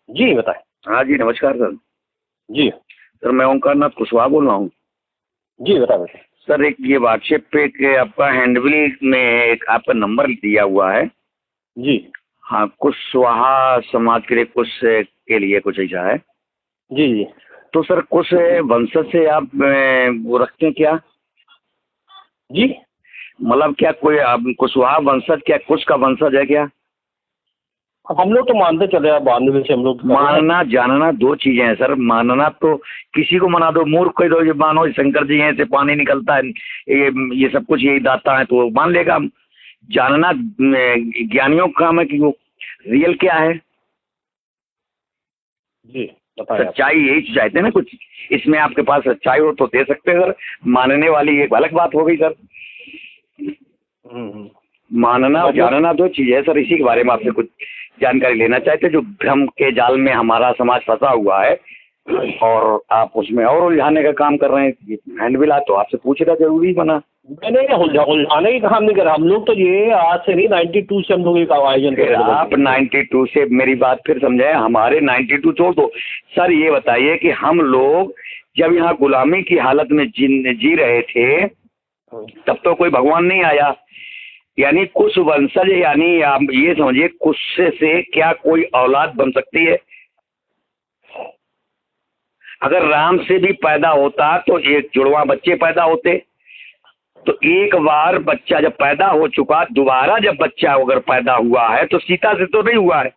जी बताएं। हाँ जी, नमस्कार सर। जी। सर मैं ओंकारनाथ कुशवाहा बोल रहा हूँ। जी बताएं बताएं। सर एक ये व्हाट्सएप पे एक आपका हैंडबिल में एक आपका नंबर दिया हुआ है। जी। हाँ, कुशवाहा समाज के लिए कुछ ऐसा है। जी जी। तो सर कुछ वंशज से आप वो रखते हैं क्या? जी। मतलब क्या कोई आप कुशवाहा वंशज, क्या कुछ का वंशज है क्या? अब हम लोग तो मानते चले अब बांधवे से हम लोग कर रहे हैं। मानना जानना दो चीजें हैं सर। मानना तो किसी को मना दो, मूर्ख कह दो ये मानो शंकर जी हैं, से पानी निकलता है, ये सब कुछ यही दाता है, तो वो मान लेगा। जानना ज्ञानियों का काम है कि वो रियल क्या है। जी बताएं आप। सच्चाई यही चाहते हैं ना कुछ। इसमें आपके पास सच्चाई हो तो दे सकते हैं सर। मानने वाली एक अलग बात हो गई सर। हम्म। मानना और मतलब जानना दो चीज है सर। इसी के बारे में आपसे कुछ जानकारी लेना चाहते, जो भ्रम के जाल में हमारा समाज फंसा हुआ है और आप उसमें और उलझाने का काम कर रहे हैं। हैंडबिल आ तो आपसे पूछना जरूरी बना। मैंने उलझाने की काम नहीं करा। हम लोग तो ये आज से नहीं 92 से हम लोग एक आयोजन कर फिर रहे आप 92 से मेरी बात फिर समझे, हमारे 92 छोड़ दो सर। ये बताइए कि हम लोग जब यहाँ गुलामी की हालत में जी रहे थे, तब तो कोई भगवान नहीं आया। यानी कुछ वंशज, यानी आप ये समझिए कुछ से क्या कोई औलाद बन सकती है? अगर राम से भी पैदा होता तो एक जुड़वा बच्चे पैदा होते। तो एक बार बच्चा जब पैदा हो चुका, दोबारा जब बच्चा अगर पैदा हुआ है तो सीता से तो नहीं हुआ है।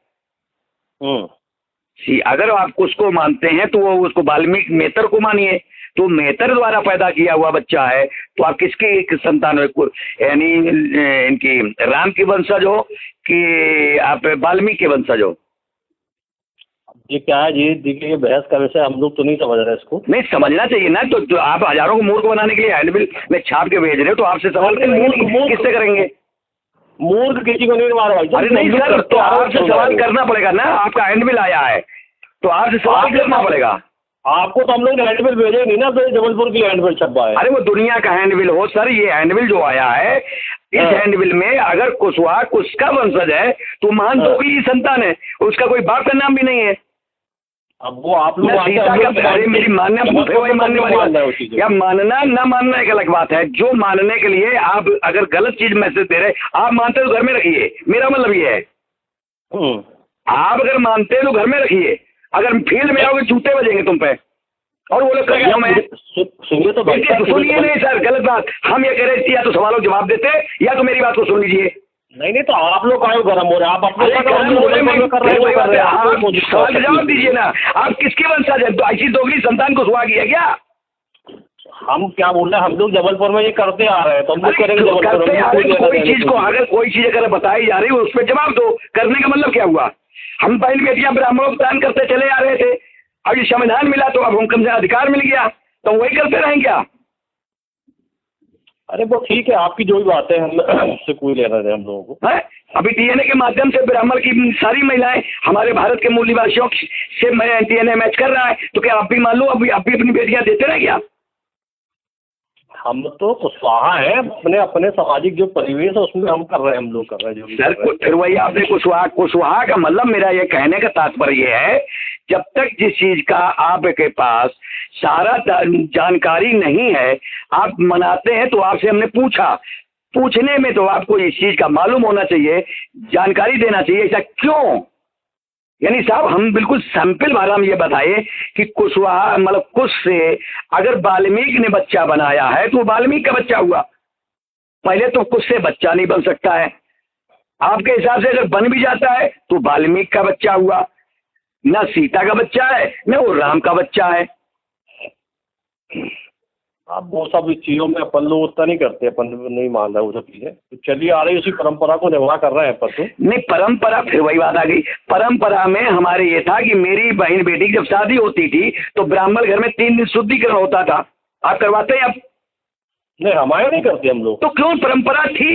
अगर आप उसको मानते हैं तो वो उसको वाल्मीकि मेतर को मानिए, तो मेतर द्वारा पैदा किया हुआ बच्चा है। तो आप किसके एक संतान हो? यानी इनकी राम की वंशज हो कि आप वाल्मीकि के वंशज हो? ये क्या है जी, देखिए ये बहस का विषय हम लोग तो नहीं समझ रहे इसको। नहीं समझना चाहिए ना। तो आप हजारों को मूर्ख बनाने के लिए हैंडबिल में छाप के भेज रहे हो, तो आपसे सवाल करेंगे, किससे करेंगे? मूर्ख किसी को नहीं मार भाई। अरे नहीं सर, तो आपसे सवाल करना पड़ेगा ना। आपका हैंडबिल आया है तो आपसे सवाल करना पड़ेगा। आपको तो हम लोग ने हैंडबिल भेजे नहीं ना, तो जबलपुर की हैंडबिल छपा है। अरे वो दुनिया का हैंडबिल हो सर। ये हैंडबिल जो आया है, इस हैंडबिल में अगर कुशवाहा कुछ का वंशज है तो महंतों की संतान है, उसका कोई बाप का नाम भी नहीं है। अब वो आप लोग अरे मेरी मानने वाली या मानना ना मानना एक अलग बात है। जो मानने के लिए आप अगर गलत चीज मैसेज दे रहे, आप मानते हो तो घर में रखिए, मेरा मतलब ये है। आप अगर मानते हैं तो घर में रखिए, अगर फील्ड में आओगे जूते बजेंगे तुम पे। और वो लोग सुनिए तो सुनिए नहीं सर, गलत बात। हम ये कह रहे थे या तो सवालों जवाब देते या तो मेरी बात को सुन लीजिए। नहीं तो आप लोग आए गर्म हो रहे हैं। आप अपने सवाल जवाब दीजिए ना। आप किसके वंशज हैं? तो ऐसी दोगली संतान को सुहा किया क्या? हम क्या बोल रहे हैं, हम लोग जबलपुर में ये करते आ रहे हैं तो हम लोग करेंगे कोई चीज को अगर कोई चीज अगर बताई जा रही है उस पर जवाब दो। करने का मतलब क्या हुआ? हम पहली बेटियां ब्राह्मणों को दान करते चले आ रहे थे, अब ये संविधान मिला तो अब हमको अधिकार मिल गया, तो वही करते रहें क्या? अरे वो ठीक है, आपकी जो भी बात है हम से कोई लेना है हम लोगों को है। अभी डीएनए के माध्यम से ब्राह्मण की सारी महिलाएं हमारे भारत के मूल निवासियों से डीएनए मैच कर रहा है, तो क्या आप भी मान लो अभी अपनी बेटियां देते रहे क्या? हम तो कुशवाहा है, अपने अपने सामाजिक जो परिवेश है उसमें हम कर रहे हैं, हम लोग कर रहे हैं जो सर। फिर वही आपने कुशवाहा का मतलब, मेरा ये कहने का तात्पर्य ये है, जब तक जिस चीज का आपके पास सारा जानकारी नहीं है, आप मनाते हैं। तो आपसे हमने पूछा, पूछने में तो आपको इस चीज का मालूम होना चाहिए, जानकारी देना चाहिए। ऐसा क्यों? यानी साहब हम बिल्कुल सिंपल भाषा में ये बताइए कि कुशवाहा मतलब कुश से अगर वाल्मीकि ने बच्चा बनाया है तो वाल्मीकि का बच्चा हुआ। पहले तो कुश से बच्चा नहीं बन सकता है। आपके हिसाब से अगर बन भी जाता है तो वाल्मीकि का बच्चा हुआ, न सीता का बच्चा है न वो राम का बच्चा है। अब वो सब चीज़ों में अपन लोग उतना नहीं करते, अपन नहीं मान रहे वो सब चीज़ें। तो चलिए आ रही उसी परंपरा को निभा कर रहे हैं अपन तो। नहीं परंपरा, फिर वही बात आ गई। परंपरा में हमारे ये था कि मेरी बहन बेटी की जब शादी होती थी तो ब्राह्मण घर में 3 दिन शुद्धिकरण होता था। आप करवाते हैं? अब नहीं हमारे नहीं करते हम लोग। तो क्यों? परंपरा थी,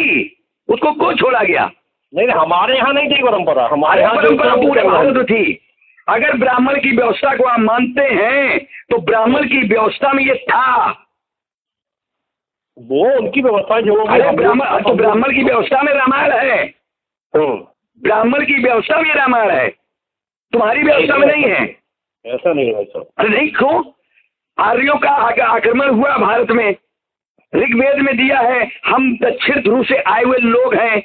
उसको क्यों छोड़ा गया? नहीं हमारे यहाँ नहीं थी परंपरा। हमारे यहाँ परंपरा पूरे भारत में थी। अगर ब्राह्मण की व्यवस्था को आप मानते हैं तो ब्राह्मण की व्यवस्था में ये था। वो उनकी व्यवस्था जो ब्राह्मण, तो ब्राह्मण की व्यवस्था में रामायण है। ब्राह्मण की व्यवस्था में रामायण है। तुम्हारी व्यवस्था में नहीं है। ऐसा नहीं है भाई साहब। अरे नहीं, क्यों? आर्यों का आक्रमण हुआ भारत में, ऋग्वेद में दिया है, हम दक्षिण ध्रुव से आए हुए लोग हैं।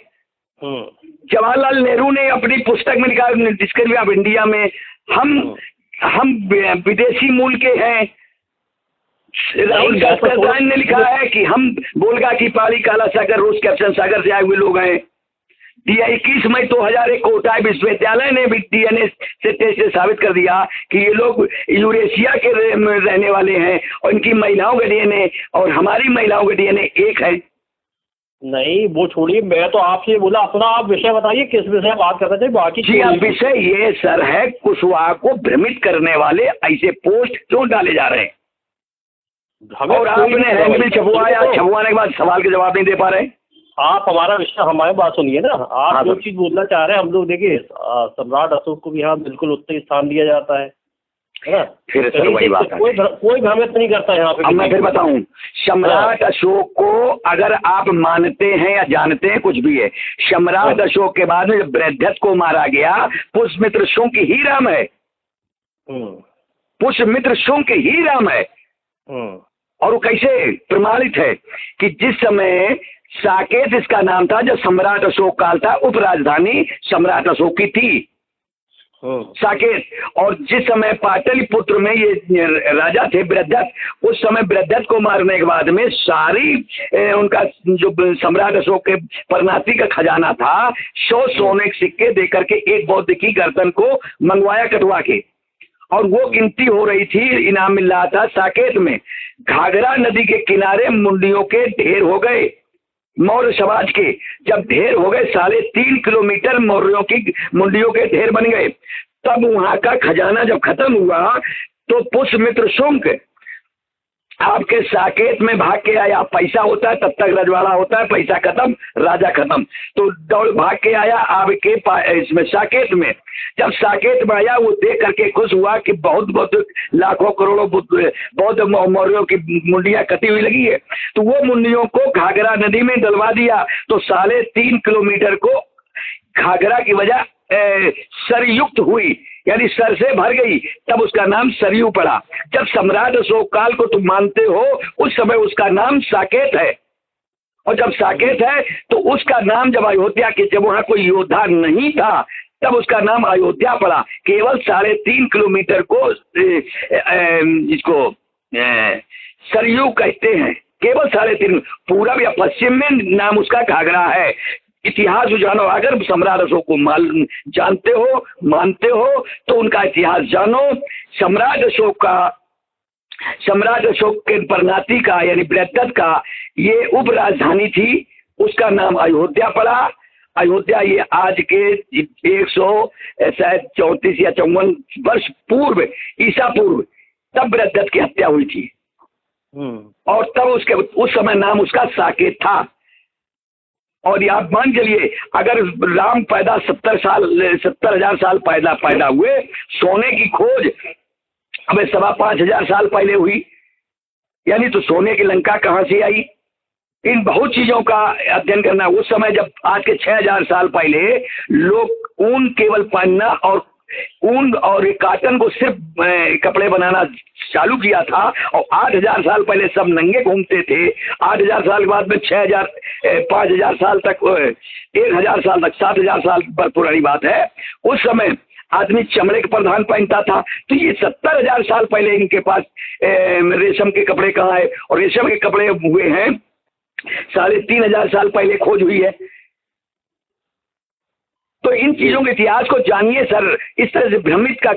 जवाहरलाल नेहरू ने अपनी पुस्तक में लिखा, डिस्कवरी ऑफ इंडिया में, हम विदेशी मूल के हैं। राहुल गांधी ने लिखा है कि हम बोलगा की पाली, काला सागर, रूस कैप्शन सागर से आए हुए लोग हैं। 21 मई 2001 कोटाई विश्वविद्यालय ने भी डीएनए से टेस्ट से साबित कर दिया कि ये लोग यूरेशिया के रहने वाले हैं और इनकी महिलाओं का डीएनए और हमारी महिलाओं का डीएनए एक है। नहीं वो छोड़िए, मैं तो आपसे बोला अपना आप विषय बताइए, किस विषय बात करना चाहिए बाकी। जी आप विषय ये सर है, कुशवाहा को भ्रमित करने वाले ऐसे पोस्ट क्यों डाले जा रहे हैं? और आपने हैंडबिल छपवाने के बाद सवाल के जवाब नहीं दे पा रहे। आप हमारा विषय, हमारी बात सुनिए ना। आप जो चीज बोलना चाह रहे हैं, हम लोग देखिए सम्राट अशोक को भी यहाँ बिल्कुल उतना ही स्थान दिया जाता है ना। फिर सर वही बात है, कोई भ्रमित नहीं करता यहाँ पे। अब मैं फिर बताऊं, सम्राट अशोक को अगर आप मानते हैं या जानते हैं कुछ भी है, सम्राट अशोक के बाद में जब बृहद्रथ को मारा गया, पुष्यमित्र शुंग ही राम है। पुष्यमित्र शुंग ही राम है। और वो कैसे प्रमाणित है कि जिस समय साकेत इसका नाम था, जब सम्राट अशोक काल था, उप राजधानी सम्राट अशोक की थी साकेत। और जिस समय पाटलिपुत्र में ये राजा थे बृहद्रथ, उस समय बृहद्रथ को मारने के बाद में सारी उनका जो सम्राट अशोक के परनाती का खजाना था, 100 सोने के सिक्के देकर के एक बौद्ध की गर्दन को मंगवाया कटवा के, और वो गिनती हो रही थी, इनाम मिल रहा था साकेत में। घाघरा नदी के किनारे मुंडियों के ढेर हो गए मौर्य समाज के। जब ढेर हो गए, 3.5 किलोमीटर मौर्यों की मुंडियों के ढेर बन गए। तब वहां का खजाना जब खत्म हुआ तो पुष्यमित्र शुंग आपके साकेत में भाग के आया। पैसा होता है तब तक रजवाड़ा होता है, पैसा खत्म राजा खत्म, तो दौड़ भाग के आया आपके इसमें साकेत में। जब साकेत में आया, वो देख करके खुश हुआ कि बहुत बहुत लाखों करोड़ों बौद्ध मौर्यों की मुंडियां कटी हुई लगी है, तो वो मुंडियों को घाघरा नदी में डलवा दिया। तो 3.5 किलोमीटर को घाघरा की वजह सरयुक्त हुई, यानी सर से भर गई, तब उसका नाम सरयू पड़ा। जब सम्राट अशोक काल को तुम मानते हो, उस समय उसका नाम साकेत है, और जब साकेत है तो उसका नाम जब अयोध्या के, जब वहां कोई योद्धा नहीं था, तब उसका नाम अयोध्या पड़ा। केवल 3.5 किलोमीटर को जिसको सरयू कहते हैं, केवल 3.5, पूरब या पश्चिम में नाम उसका घाघरा है। इतिहास जानो, अगर सम्राट अशोक को जानते हो, मानते हो, तो उनका इतिहास जानो। सम्राट अशोक के परनाती का यानी बृहद्रथ का ये उप राजधानी थी, उसका नाम अयोध्या पड़ा। अयोध्या ये आज के 134 या 54 वर्ष पूर्व, ईसा पूर्व, तब बृहद्रथ की हत्या हुई थी। और तब उस समय नाम उसका साकेत था। और आप मान चलिए, अगर राम पैदा 70,000 साल पैदा हुए, सोने की खोज अब 5,500 साल पहले हुई, यानी तो सोने की लंका कहाँ से आई? इन बहुत चीजों का अध्ययन करना। उस समय जब आज के 6,000 साल पहले लोग ऊन केवल पहनना और ऊन और काटन को सिर्फ कपड़े बनाना चालू किया था, और 8,000 साल पहले सब नंगे घूमते थे। 8,000 साल के बाद में 6,000 5,000 साल तक, 1,000 साल तक, 7,000 साल पर पुरानी बात है, उस समय आदमी चमड़े के प्रधान पहनता था। तो ये 70,000 साल पहले इनके पास रेशम के कपड़े कहाँ है? और रेशम के कपड़े हुए हैं 3,500 साल पहले खोज हुई है। तो इन चीजों के इतिहास को जानिए सर। इस तरह से भ्रम का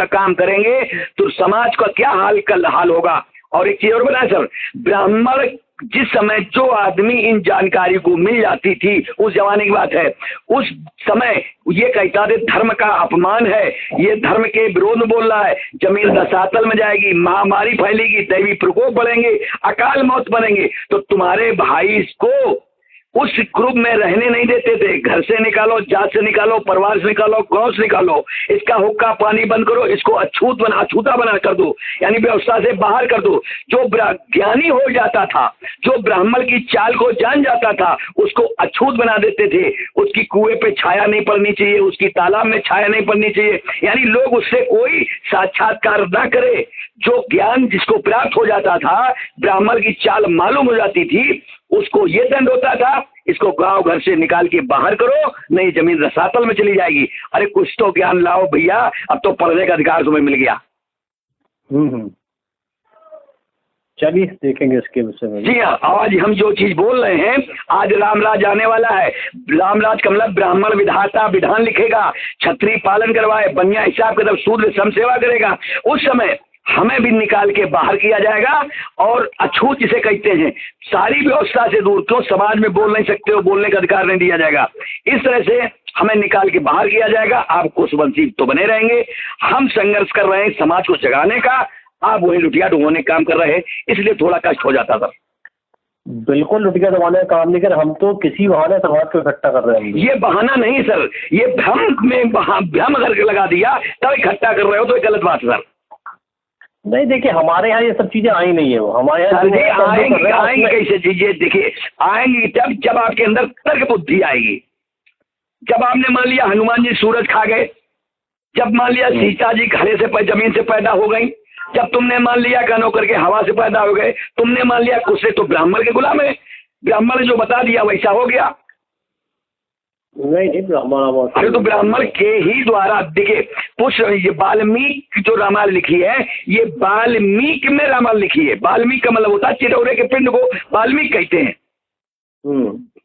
काम करेंगे तो समाज का क्या हाल होगा। और एक चीज और बताएं सर, ब्राह्मण जिस समय जो आदमी इन जानकारी को मिल जाती थी, उस जमाने की बात है, उस समय ये कहता थे धर्म का अपमान है, ये धर्म के विरोध में बोल रहा है, जमीन रसातल में जाएगी, महामारी फैलेगी, दैवी प्रकोप बढ़ेंगे, अकाल मौत बनेंगे। तो तुम्हारे भाई को उस ग्रुप में रहने नहीं देते थे। घर से निकालो, जात से निकालो, परिवार से निकालो, गांव से निकालो, इसका हुक्का पानी बंद करो, इसको अछूता बना कर दो, यानी व्यवस्था से बाहर कर दो। जो ज्ञानी हो जाता था, जो ब्राह्मण की चाल को जान जाता था, उसको अछूत बना देते थे। उसकी कुएं पे छाया नहीं पड़नी चाहिए, उसकी तालाब में छाया नहीं पड़नी चाहिए, यानी लोग उससे कोई साक्षात्कार ना करे। जो ज्ञान जिसको प्राप्त हो जाता था, ब्राह्मण की चाल मालूम हो जाती थी, उसको ये दंड होता था, इसको गांव घर से निकाल के बाहर करो, नहीं जमीन रसातल में चली जाएगी। अरे कुछ तो ज्ञान लाओ भैया, अब तो पढ़ने का अधिकार तुम्हें मिल गया। चलिए देखेंगे इसके विषय में। जी हाँ, आज हम जो चीज बोल रहे हैं, आज रामराज आने वाला है। रामराज का मतलब ब्राह्मण विधाता विधान लिखेगा, क्षत्रिय पालन करवाए, बनिया हिसाब के तब शूद्र सम सेवा करेगा। उस समय हमें भी निकाल के बाहर किया जाएगा और अछूत जिसे कहते हैं, सारी व्यवस्था से दूर। क्यों समाज में बोल नहीं सकते हो, बोलने का अधिकार नहीं दिया जाएगा। इस तरह से हमें निकाल के बाहर किया जाएगा। आप कुशवंशी तो बने रहेंगे, हम संघर्ष कर रहे हैं समाज को जगाने का, आप वही लुटिया ढूंढने काम कर रहे हैं, इसलिए थोड़ा कष्ट हो जाता था। बिल्कुल लुटिया दबाने का काम नहीं कर, हम तो किसी बहाने समाज को इकट्ठा कर रहे हैं। ये बहाना नहीं सर, ये भ्रम अगर लगा दिया तब इकट्ठा कर रहे हो तो ये गलत बात सर। नहीं देखिए, हमारे यहाँ ये सब चीजें आई नहीं है। वो हमारे यहाँ आएंगे कैसे चीजें, देखिए आएंगी तब जब आपके अंदर तर्क बुद्धि आएगी। जब आपने मान लिया हनुमान जी सूरज खा गए, जब मान लिया सीता जी घड़े से जमीन से पैदा हो गई, जब तुमने मान लिया कानों करके हवा से पैदा हो गए, तुमने मान लिया कुछ से तो ब्राह्मण के गुलाम है, ब्राह्मण ने जो बता दिया वैसा हो गया। नहीं ब्राह्मण, अरे तो ब्राह्मण के ही द्वारा, देखिए पुष्प, ये वाल्मीकि जो रामायण लिखी है, ये वाल्मीकि में रामायण लिखी है। वाल्मीकि का मतलब होता है चिरौरे के पिंड को वाल्मीकि कहते हैं।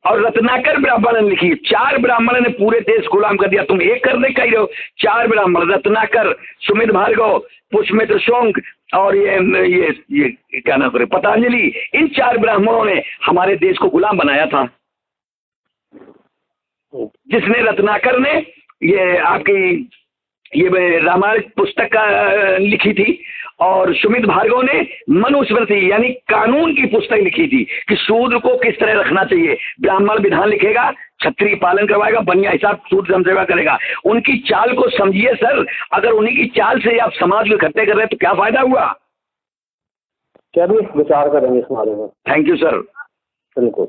और रत्नाकर ब्राह्मण ने लिखी, 4 ब्राह्मण ने पूरे देश गुलाम कर दिया। तुम एक करने कह रहे हो, 4 ब्राह्मण, रत्नाकर, सुमित भार्गव, पुष्यमित्र शोंक और ये क्या नाम करे पतंजलि, इन 4 ब्राह्मणों ने हमारे देश को गुलाम बनाया था। जिसने रत्नाकर ने ये आपकी ये रामायण पुस्तक का लिखी थी, और सुमित भार्गव ने मनुस्मृति यानी कानून की पुस्तक लिखी थी कि शूद्र को किस तरह रखना चाहिए। ब्राह्मण विधान लिखेगा, क्षत्रिय पालन करवाएगा, बनिया हिसाब शूद्र सम सेवा करेगा। उनकी चाल को समझिए सर, अगर उन्हीं की चाल से आप समाज को इकट्ठे कर रहे हैं तो क्या फायदा हुआ। चलिए विचार करेंगे इस बारे में। Thank you sir. बिल्कुल।